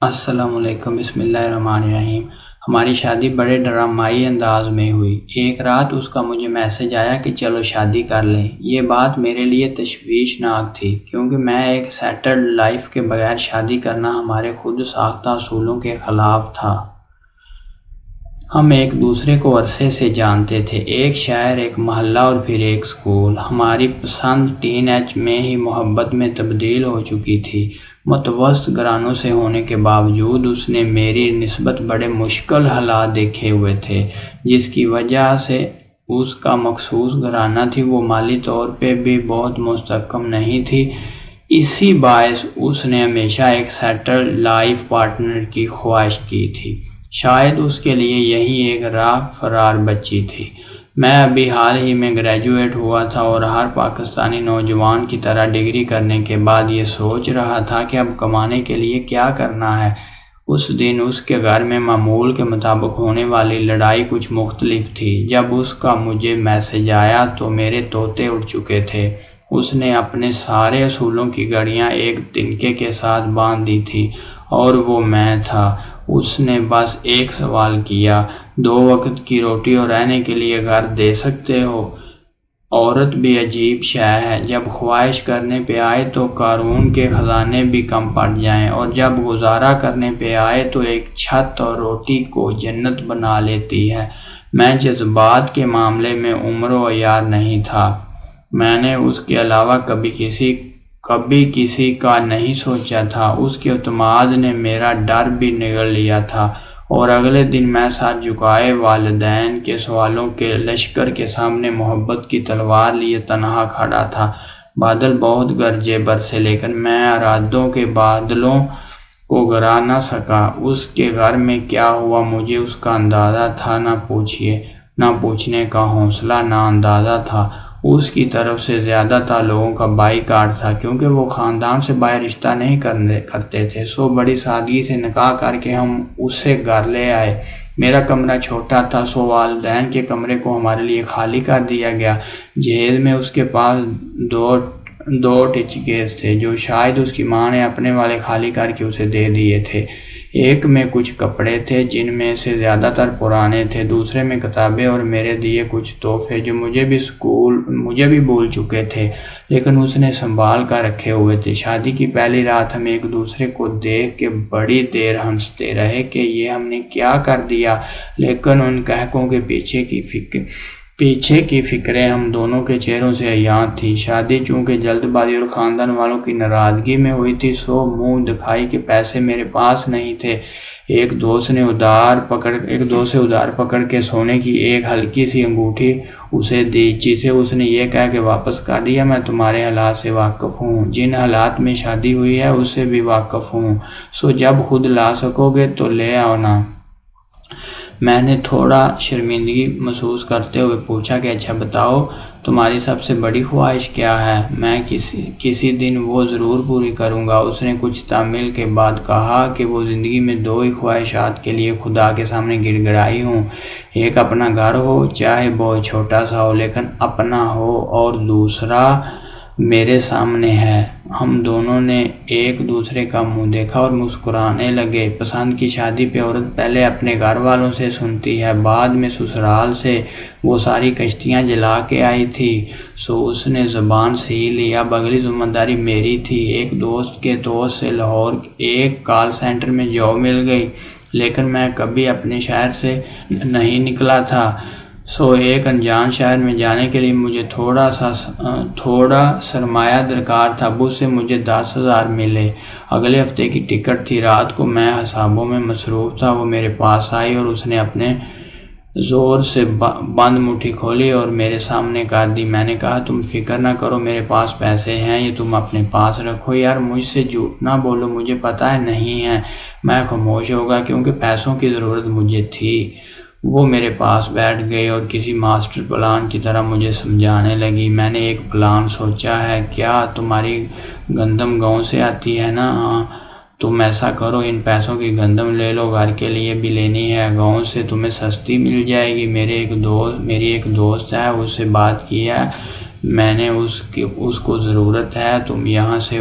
السلام علیکم، بسم اللہ الرحمن الرحیم۔ ہماری شادی بڑے ڈرامائی انداز میں ہوئی۔ ایک رات اس کا مجھے میسج آیا کہ چلو شادی کر لیں۔ یہ بات میرے لیے تشویشناک تھی کیونکہ میں ایک سیٹلڈ لائف کے بغیر شادی کرنا ہمارے خود ساختہ اصولوں کے خلاف تھا۔ ہم ایک دوسرے کو عرصے سے جانتے تھے، ایک شہر، ایک محلہ اور پھر ایک اسکول۔ ہماری پسند ٹین ایج میں ہی محبت میں تبدیل ہو چکی تھی۔ متوسط گھرانوں سے ہونے کے باوجود اس نے میری نسبت بڑے مشکل حالات دیکھے ہوئے تھے، جس کی وجہ سے اس کا مخصوص گھرانہ تھی وہ مالی طور پہ بھی بہت مستحکم نہیں تھی۔ اسی باعث اس نے ہمیشہ ایک سیٹلڈ لائف پارٹنر کی خواہش کی تھی۔ شاید اس کے لیے یہی ایک راہ فرار بچی تھی۔ میں ابھی حال ہی میں گریجویٹ ہوا تھا اور ہر پاکستانی نوجوان کی طرح ڈگری کرنے کے بعد یہ سوچ رہا تھا کہ اب کمانے کے لیے کیا کرنا ہے۔ اس دن اس کے گھر میں معمول کے مطابق ہونے والی لڑائی کچھ مختلف تھی۔ جب اس کا مجھے میسج آیا تو میرے طوطے اڑ چکے تھے۔ اس نے اپنے سارے اصولوں کی گڑیاں ایک تنکے کے ساتھ باندھ دی تھی اور وہ میں تھا۔ اس نے بس ایک سوال کیا، 2 وقت کی روٹی اور رہنے کے لیے گھر دے سکتے ہو؟ عورت بھی عجیب شے ہے، جب خواہش کرنے پہ آئے تو قارون کے خزانے بھی کم پڑ جائیں، اور جب گزارا کرنے پہ آئے تو ایک چھت اور روٹی کو جنت بنا لیتی ہے۔ میں جذبات کے معاملے میں عمر و عیار نہیں تھا۔ میں نے اس کے علاوہ کبھی کسی کا نہیں سوچا تھا۔ اس کے اعتماد نے میرا ڈر بھی نگل لیا تھا، اور اگلے دن میں سر جھکائے والدین کے سوالوں کے لشکر کے سامنے محبت کی تلوار لیے تنہا کھڑا تھا۔ بادل بہت گرجے برسے لیکن میں ارادوں کے بادلوں کو گرا نہ سکا۔ اس کے گھر میں کیا ہوا مجھے اس کا اندازہ تھا، نہ پوچھنے کا حوصلہ، نہ اندازہ تھا۔ اس کی طرف سے زیادہ تر لوگوں کا بائیکاٹ تھا کیونکہ وہ خاندان سے باہر رشتہ نہیں کرتے تھے۔ سو بڑی سادگی سے نکاح کر کے ہم اسے گھر لے آئے۔ میرا کمرہ چھوٹا تھا، سو والدین کے کمرے کو ہمارے لیے خالی کر دیا گیا۔ جہیز میں اس کے پاس دو ٹچ کیس تھے جو شاید اس کی ماں نے اپنے والے خالی کر کے اسے دے دیے تھے۔ ایک میں کچھ کپڑے تھے جن میں سے زیادہ تر پرانے تھے، دوسرے میں کتابیں اور میرے دیے کچھ تحفے جو مجھے بھی بھول چکے تھے لیکن اس نے سنبھال کر رکھے ہوئے تھے۔ شادی کی پہلی رات ہم ایک دوسرے کو دیکھ کے بڑی دیر ہنستے رہے کہ یہ ہم نے کیا کر دیا، لیکن ان کہکوں کے پیچھے کی فکریں ہم دونوں کے چہروں سے عیاں تھی۔ شادی چونکہ جلد بازی اور خاندان والوں کی ناراضگی میں ہوئی تھی، سو منہ دکھائی کہ پیسے میرے پاس نہیں تھے۔ ایک دوست سے ادھار پکڑ کے سونے کی ایک ہلکی سی انگوٹھی اسے دی، جسے اس نے یہ کہہ کے واپس کر دیا، میں تمہارے حالات سے واقف ہوں، جن حالات میں شادی ہوئی ہے اس سے بھی واقف ہوں، سو جب خود لا سکو گے تو لے آؤ نا۔ میں نے تھوڑا شرمندگی محسوس کرتے ہوئے پوچھا کہ اچھا بتاؤ تمہاری سب سے بڑی خواہش کیا ہے؟ میں کسی دن وہ ضرور پوری کروں گا۔ اس نے کچھ تعمیل کے بعد کہا کہ وہ زندگی میں 2 ہی خواہشات کے لیے خدا کے سامنے گڑ گڑائی ہوں، ایک اپنا گھر ہو، چاہے بہت چھوٹا سا ہو لیکن اپنا ہو، اور دوسرا میرے سامنے ہے۔ ہم دونوں نے ایک دوسرے کا منہ دیکھا اور مسکرانے لگے۔ پسند کی شادی پہ عورت پہلے اپنے گھر والوں سے سنتی ہے، بعد میں سسرال سے۔ وہ ساری کشتیاں جلا کے آئی تھی، سو اس نے زبان سی لی۔ اب اگلی ذمہ داری میری تھی۔ ایک دوست کے دوست سے لاہور ایک کال سینٹر میں جاب مل گئی، لیکن میں کبھی اپنے شہر سے نہیں نکلا تھا، سو ایک انجان شہر میں جانے کے لیے مجھے تھوڑا سرمایہ درکار تھا۔ ابو سے مجھے 10,000 ملے۔ اگلے ہفتے کی ٹکٹ تھی۔ رات کو میں حسابوں میں مصروف تھا۔ وہ میرے پاس آئی اور اس نے اپنے زور سے بند مٹھی کھولی اور میرے سامنے کر دی۔ میں نے کہا تم فکر نہ کرو، میرے پاس پیسے ہیں، یہ تم اپنے پاس رکھو۔ یار مجھ سے جھوٹ نہ بولو، مجھے پتہ ہے نہیں ہے۔ میں خاموش ہو گیا کیونکہ پیسوں کی ضرورت مجھے تھی۔ وہ میرے پاس بیٹھ گئی اور کسی ماسٹر پلان کی طرح مجھے سمجھانے لگی۔ میں نے ایک پلان سوچا ہے۔ کیا؟ تمہاری گندم گاؤں سے آتی ہے نا؟ ہاں، تم ایسا کرو، ان پیسوں کی گندم لے لو، گھر کے لیے بھی لینی ہے، گاؤں سے تمہیں سستی مل جائے گی۔ میری ایک دوست ہے، اس سے بات کی ہے میں نے، اس کو ضرورت ہے، تم یہاں سے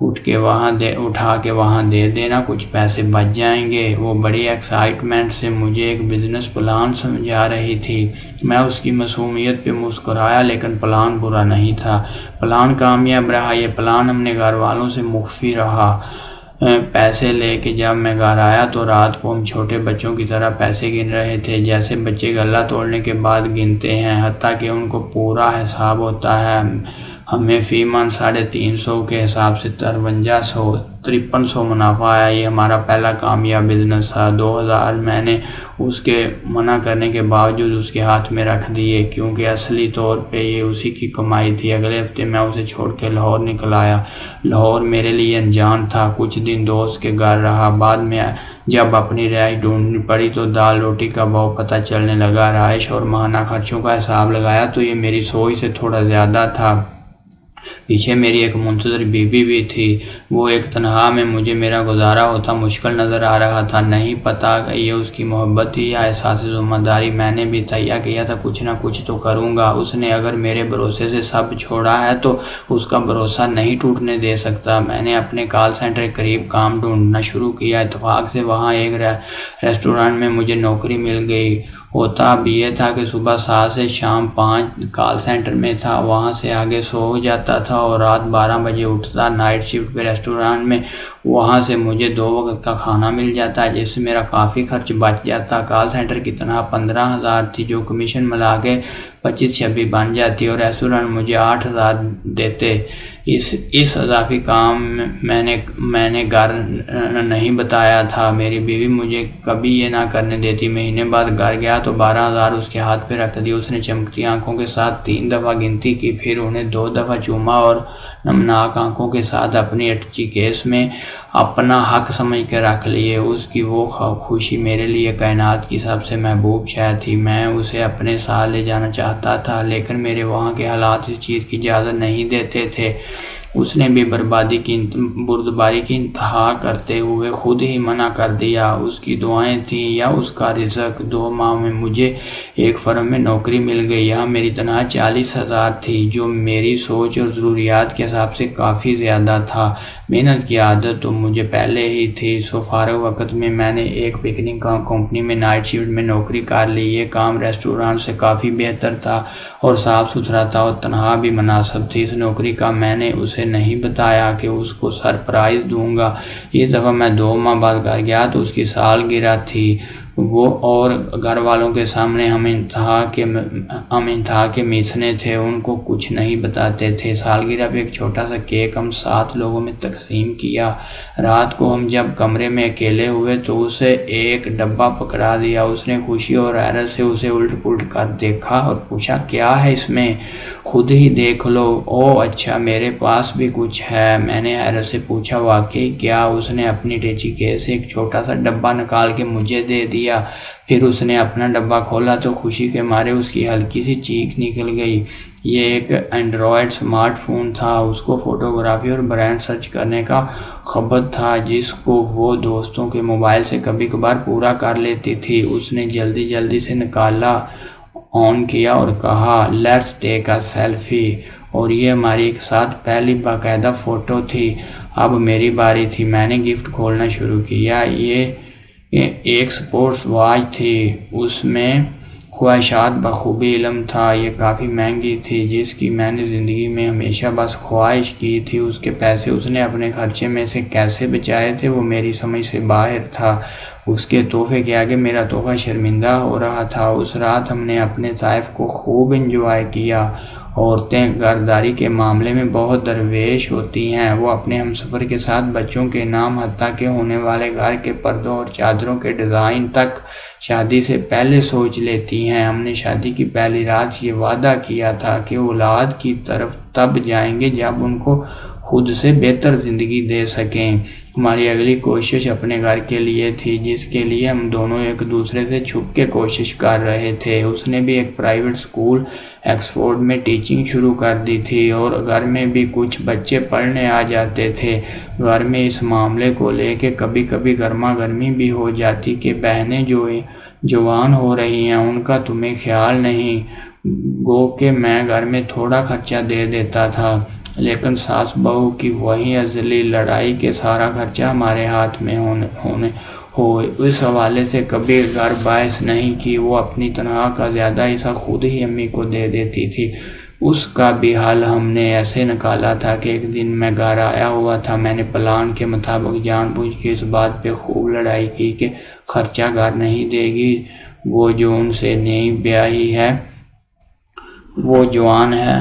اٹھا کے وہاں دے دینا، کچھ پیسے بچ جائیں گے۔ وہ بڑی ایکسائٹمنٹ سے مجھے ایک بزنس پلان سمجھا رہی تھی۔ میں اس کی معصومیت پہ مسکرایا، لیکن پلان برا نہیں تھا، پلان کامیاب رہا۔ یہ پلان اپنے گھر والوں سے مخفی رہا۔ پیسے لے کے جب میں گھر آیا تو رات کو ہم چھوٹے بچوں کی طرح پیسے گن رہے تھے، جیسے بچے غلہ توڑنے کے بعد گنتے ہیں، حتیٰ کہ ان کو پورا حساب ہوتا ہے۔ ہمیں فی منتھ 350 کے حساب سے 5300 منافع آیا۔ یہ ہمارا پہلا کامیاب بزنس تھا۔ 2000 میں نے اس کے منع کرنے کے باوجود اس کے ہاتھ میں رکھ دیے، کیونکہ اصلی طور پہ یہ اسی کی کمائی تھی۔ اگلے ہفتے میں اسے چھوڑ کے لاہور نکل آیا۔ لاہور میرے لیے انجان تھا۔ کچھ دن دوست کے گھر رہا، بعد میں جب اپنی رہائش ڈھونڈنی پڑی تو دال روٹی کا بھاؤ پتہ چلنے لگا۔ رہائش اور ماہانہ خرچوں کا حساب لگایا تو یہ میری سوچ سے تھوڑا زیادہ تھا۔ پیچھے میری ایک منتظر بیوی بھی تھی۔ وہ ایک تنہا میں مجھے میرا گزارا ہوتا مشکل نظر آ رہا تھا۔ نہیں پتا کہ یہ اس کی محبت تھی یا احساس ذمہ داری۔ میں نے بھی تہیہ کیا تھا کچھ نہ کچھ تو کروں گا۔ اس نے اگر میرے بھروسے سے سب چھوڑا ہے تو اس کا بھروسہ نہیں ٹوٹنے دے سکتا۔ میں نے اپنے کال سینٹر کے قریب کام ڈھونڈنا شروع کیا۔ اتفاق سے وہاں ایک ریسٹورانٹ میں مجھے نوکری مل گئی۔ ہوتا اب یہ تھا کہ صبح 7 سے شام 5 کال سینٹر میں تھا، وہاں سے آگے سو جاتا تھا اور رات 12 بجے اٹھتا۔ نائٹ شفٹ پہ ریسٹورانٹ میں، وہاں سے مجھے 2 وقت کا کھانا مل جاتا، جس سے میرا کافی خرچ بچ جاتا۔ کال سینٹر کی تنخواہ 15,000 تھی، جو کمیشن ملا کے 25-26 بن جاتی، اور ریسٹورانٹ مجھے 8,000 دیتے۔ اس اضافی کام میں نے گھر نہیں بتایا تھا۔ میری بیوی مجھے کبھی یہ نہ کرنے دیتی۔ مہینے بعد گھر گیا تو 12,000 اس کے ہاتھ پہ رکھ دی۔ اس نے چمکتی آنکھوں کے ساتھ 3 دفعہ گنتی کی، پھر انہیں 2 دفعہ چوما اور نمناک آنکھوں کے ساتھ اپنی اٹچی کیس میں اپنا حق سمجھ کے رکھ لیے۔ اس کی وہ خوشی میرے لیے کائنات کی سب سے محبوب شے تھی۔ میں اسے اپنے ساتھ لے جانا چاہتا تھا، لیکن میرے وہاں کے حالات اس چیز کی اجازت نہیں دیتے تھے۔ اس نے بھی بردباری کی انتہا کرتے ہوئے خود ہی منع کر دیا۔ اس کی دعائیں تھیں یا اس کا رزق۔ 2 ماہ میں مجھے ایک فرم میں نوکری مل گئی۔ یہاں میری تنخواہ 40,000 تھی، جو میری سوچ اور ضروریات کے حساب سے کافی زیادہ تھا۔ محنت کی عادت تو مجھے پہلے ہی تھی۔ فارغ وقت میں میں نے ایک پکننگ کمپنی میں نائٹ شفٹ میں نوکری کر لی۔ یہ کام ریسٹورانٹ سے کافی بہتر تھا اور صاف ستھرا تھا، اور تنخواہ بھی مناسب تھی۔ اس نوکری کا میں نے اسے نہیں بتایا کہ اس کو سرپرائز دوں گا۔ اس دفعہ میں 2 ماہ بعد گھر گیا تو اس کی سالگرہ تھی۔ وہ اور گھر والوں کے سامنے ہم انتہا کے میسنے تھے، ان کو کچھ نہیں بتاتے تھے۔ سالگرہ پہ ایک چھوٹا سا کیک ہم 7 لوگوں میں تقسیم کیا۔ رات کو ہم جب کمرے میں اکیلے ہوئے تو اسے ایک ڈبہ پکڑا دیا۔ اس نے خوشی اور حیرت سے اسے الٹ پلٹ کر دیکھا اور پوچھا، کیا ہے اس میں؟ خود ہی دیکھ لو۔ اوہ اچھا، میرے پاس بھی کچھ ہے۔ میں نے حیرت سے پوچھا، واقعی کیا؟ اس نے اپنی ٹیچی کیس سے ایک چھوٹا سا ڈبہ نکال کے مجھے دے دیا۔ پھر اس نے اپنا ڈبہ کھولا تو خوشی کے مارے اس کی ہلکی سی چیخ نکل گئی۔ یہ ایک اینڈرائیڈ سمارٹ فون تھا۔ اس کو فوٹوگرافی اور برانڈ سرچ کرنے کا خبت تھا، جس کو وہ دوستوں کے موبائل سے کبھی کبھار پورا کر لیتی تھی۔ اس نے جلدی سے نکالا، آن کیا اور کہا، لیٹس ٹیک اے سیلفی۔ اور یہ ہماری ایک ساتھ پہلی باقاعدہ فوٹو تھی۔ اب میری باری تھی۔ میں نے گفٹ کھولنا شروع کیا۔ یہ ایک سپورٹس واچ تھی۔ اس میں خواہشات بخوبی علم تھا۔ یہ کافی مہنگی تھی، جس کی میں نے زندگی میں ہمیشہ بس خواہش کی تھی۔ اس کے پیسے اس نے اپنے خرچے میں سے کیسے بچائے تھے، وہ میری سمجھ سے باہر تھا۔ اس کے تحفے کے آگے میرا تحفہ شرمندہ ہو رہا تھا۔ اس رات ہم نے اپنے طائف کو خوب انجوائے کیا۔ عورتیں گھرداری کے معاملے میں بہت درویش ہوتی ہیں۔ وہ اپنے ہمسفر کے ساتھ بچوں کے نام، حتیٰ کہ ہونے والے گھر کے پردوں اور چادروں کے ڈیزائن تک شادی سے پہلے سوچ لیتی ہیں۔ ہم نے شادی کی پہلی رات یہ وعدہ کیا تھا کہ اولاد کی طرف تب جائیں گے جب ان کو خود سے بہتر زندگی دے سکیں۔ ہماری اگلی کوشش اپنے گھر کے لیے تھی، جس کے لیے ہم دونوں ایک دوسرے سے چھپ کے کوشش کر رہے تھے۔ اس نے بھی ایک پرائیویٹ سکول ایکسفورڈ میں ٹیچنگ شروع کر دی تھی، اور گھر میں بھی کچھ بچے پڑھنے آ جاتے تھے۔ گھر میں اس معاملے کو لے کے کبھی کبھی گرما گرمی بھی ہو جاتی کہ بہنیں جو جوان ہو رہی ہیں ان کا تمہیں خیال نہیں۔ گو کہ میں گھر میں تھوڑا خرچہ دے دیتا تھا۔ لیکن ساس بہو کی وہی ازلی لڑائی کے سارا خرچہ ہمارے ہاتھ میں ہو اس حوالے سے کبھی گھر باعث نہیں کہ وہ اپنی تنخواہ کا زیادہ حصہ خود ہی امی کو دے دیتی تھی۔ اس کا بھی حل ہم نے ایسے نکالا تھا کہ ایک دن میں گھر آیا ہوا تھا، میں نے پلان کے مطابق جان بوجھ کے اس بات پہ خوب لڑائی کی کہ خرچہ گھر نہیں دے گی، وہ جو ان سے نئی بیاہی ہے، وہ جوان ہے،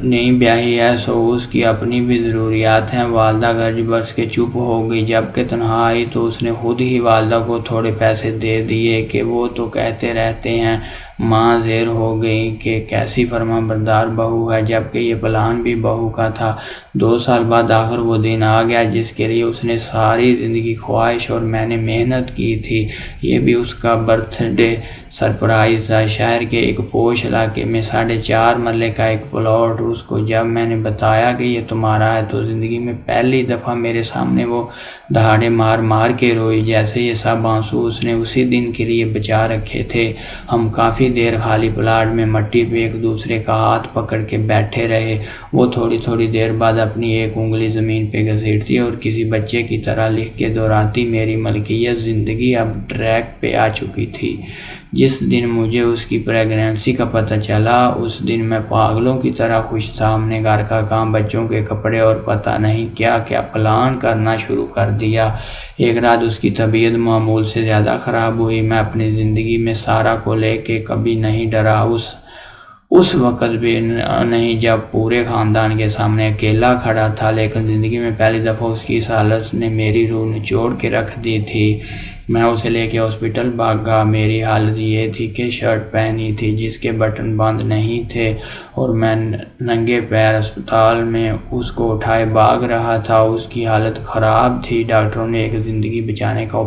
نئی بیاہی ہے، سو اس کی اپنی بھی ضروریات ہیں۔ والدہ گرج برس کے چپ ہو گئی۔ جب کہ تنہا آئی تو اس نے خود ہی والدہ کو تھوڑے پیسے دے دیے کہ وہ تو کہتے رہتے ہیں۔ ماں زیر ہو گئی کہ کیسی فرما بردار بہو ہے، جبکہ یہ پلان بھی بہو کا تھا۔ 2 سال بعد آخر وہ دن آ گیا جس کے لیے اس نے ساری زندگی خواہش اور میں نے محنت کی تھی۔ یہ بھی اس کا برتھ ڈے سرپرائز تھا۔ شہر کے ایک پوش علاقے میں 4.5 مرلے کا ایک پلاٹ۔ اس کو جب میں نے بتایا کہ یہ تمہارا ہے تو زندگی میں پہلی دفعہ میرے سامنے وہ دہاڑے مار مار کے روئی، جیسے یہ سب آنسو اس نے اسی دن کے لیے بچا رکھے تھے۔ ہم کافی دیر خالی پلاٹ میں مٹی پہ ایک دوسرے کا ہاتھ پکڑ کے بیٹھے رہے۔ وہ تھوڑی دیر بعد اپنی ایک انگلی زمین پہ گھسیٹتی اور کسی بچے کی طرح لکھ کے دہراتی، میری ملکیت زندگی اب ٹریک پہ آ چکی تھی۔ جس دن مجھے اس کی پریگننسی کا پتہ چلا، اس دن میں پاگلوں کی طرح خوش تھا۔ ہم نے گھر کا کام، بچوں کے کپڑے اور پتہ نہیں کیا کیا پلان کرنا شروع کر دیا۔ ایک رات اس کی طبیعت معمول سے زیادہ خراب ہوئی۔ میں اپنی زندگی میں سارا کو لے کے کبھی نہیں ڈرا، اس وقت بھی نہیں جب پورے خاندان کے سامنے اکیلا کھڑا تھا، لیکن زندگی میں پہلی دفعہ اس کی اس حالت نے میری روح نچوڑ کے رکھ دی تھی۔ میں اسے لے کے ہاسپٹل بھاگا۔ میری حالت یہ تھی کہ شرٹ پہنی تھی جس کے بٹن بند نہیں تھے اور میں ننگے پیر اسپتال میں اس کو اٹھائے بھاگ رہا تھا۔ اس کی حالت خراب تھی۔ ڈاکٹروں نے ایک زندگی بچانے کا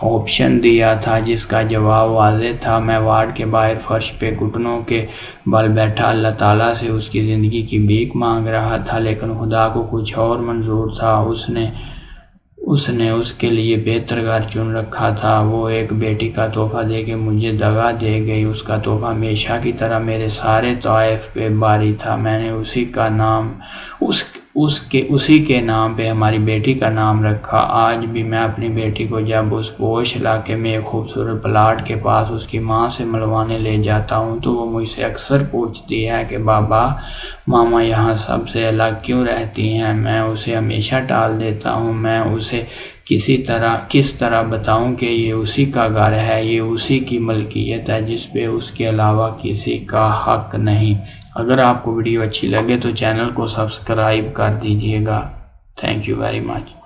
آپشن دیا تھا جس کا جواب واضح تھا۔ میں وارڈ کے باہر فرش پہ گھٹنوں کے بل بیٹھا اللہ تعالیٰ سے اس کی زندگی کی بھیک مانگ رہا تھا، لیکن خدا کو کچھ اور منظور تھا۔ اس نے اس کے لیے بہتر گھر چن رکھا تھا۔ وہ ایک بیٹی کا تحفہ دے کے مجھے دغا دے گئی۔ اس کا تحفہ ہمیشہ کی طرح میرے سارے طوائف پہ باری تھا۔ میں نے اسی کے نام پہ ہماری بیٹی کا نام رکھا۔ آج بھی میں اپنی بیٹی کو جب اس پوش علاقے میں ایک خوبصورت پلاٹ کے پاس اس کی ماں سے ملوانے لے جاتا ہوں تو وہ مجھ سے اکثر پوچھتی ہے کہ بابا، ماما یہاں سب سے الگ کیوں رہتی ہیں؟ میں اسے ہمیشہ ٹال دیتا ہوں۔ میں اسے کس طرح بتاؤں کہ یہ اسی کا گھر ہے، یہ اسی کی ملکیت ہے جس پہ اس کے علاوہ کسی کا حق نہیں۔ اگر آپ کو ویڈیو اچھی لگے تو چینل کو سبسکرائب کر دیجیے گا۔ Thank you very much.